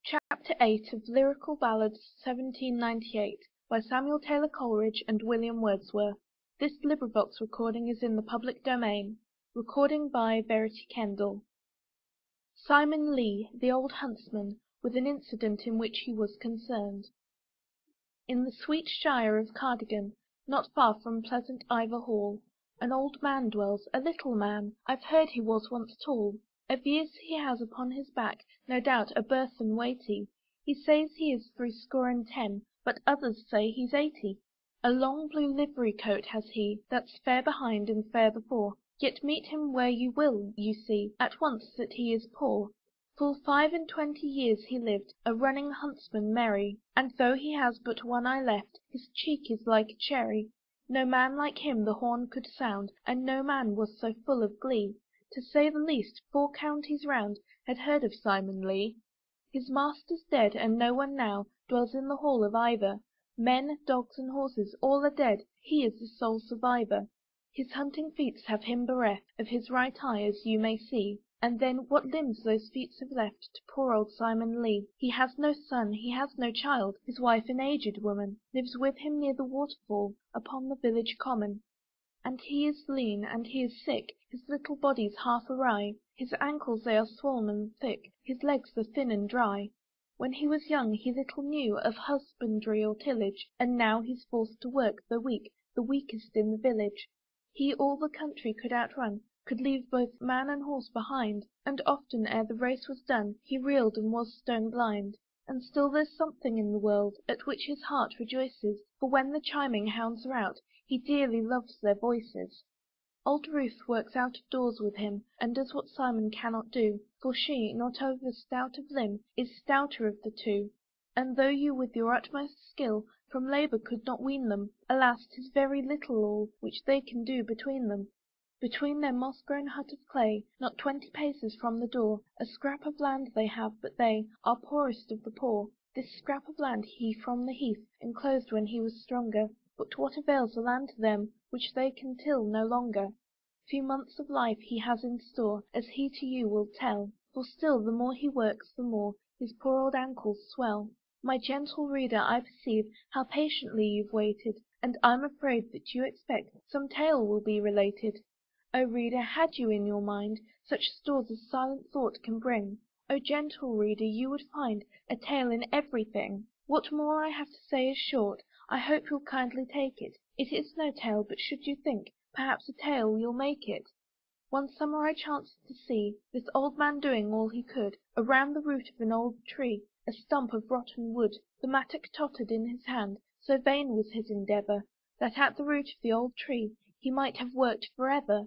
Chapter 8 of Lyrical Ballads 1798 by Samuel Taylor Coleridge and William Wordsworth. This recording is in the public domain. Recording by Verity Kendall. Simon Lee, the old huntsman, with an incident in which he was concerned. In the sweet shire of Cardigan, not far from pleasant Ivor Hall, an old man dwells, a little man. I've heard he was once tall. Of years he has upon his back, no doubt, a burthen weighty. He says he is 70, but others say he's 80. A long blue livery coat has he, that's fair behind and fair before. Yet meet him where you will, you see, at once that he is poor. Full 25 years he lived, a running huntsman merry, and though he has but one eye left, his cheek is like a cherry. No man like him the horn could sound, and no man was so full of glee. To say the least, 4 counties round had heard of Simon Lee. His master's dead, and no one now dwells in the hall of Ivor. Men, dogs, and horses, all are dead, he is the sole survivor. His hunting feats have him bereft of his right eye, as you may see. And then, what limbs those feats have left to poor old Simon Lee! He has no son, he has no child, his wife, an aged woman, lives with him near the waterfall upon the village common. And he is lean, and he is sick, his little body's half awry, his ankles they are swoln and thick, his legs are thin and dry. When he was young he little knew of husbandry or tillage, and now he's forced to work, though weak, the weakest in the village. He all the country could outrun, could leave both man and horse behind, and often ere the race was done, he reeled and was stone blind. And still there's something in the world at which his heart rejoices, for when the chiming hounds are out, he dearly loves their voices. Old Ruth works out of doors with him, and does what Simon cannot do, for she, not over stout of limb, is stouter of the two. And though you with your utmost skill from labour could not wean them, alas, 'tis very little all which they can do between them. Between their moss-grown hut of clay, not 20 paces from the door, a scrap of land they have, but they are poorest of the poor. This scrap of land he from the heath enclosed when he was stronger, but what avails the land to them which they can till no longer? Few months of life he has in store, as he to you will tell, for still the more he works the more his poor old ankles swell. My gentle reader, I perceive how patiently you've waited, and I'm afraid that you expect some tale will be related. O reader, had you in your mind such stores as silent thought can bring, O gentle reader, you would find a tale in everything. What more I have to say is short, I hope you'll kindly take it. It is no tale, but should you think, perhaps a tale you'll make it. One summer I chanced to see this old man doing all he could around the root of an old tree, a stump of rotten wood. The mattock tottered in his hand, so vain was his endeavour, that at the root of the old tree he might have worked forever.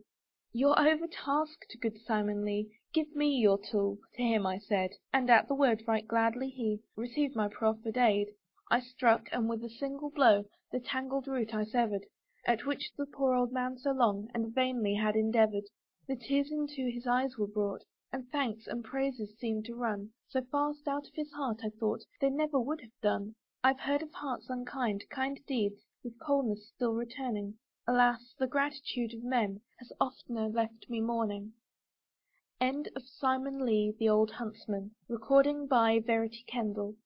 You're overtasked, good Simon Lee, give me your tool, to him I said, and at the word right gladly he received my proffered aid. I struck, and with a single blow the tangled root I severed, at which the poor old man so long and vainly had endeavoured. The tears into his eyes were brought, and thanks and praises seemed to run so fast out of his heart I thought they never would have done. I've heard of hearts unkind, kind deeds with coldness still returning. Alas, the gratitude of men has oftener left me mourning. End of Simon Lee, the Old Huntsman. Recording by Verity Kendall.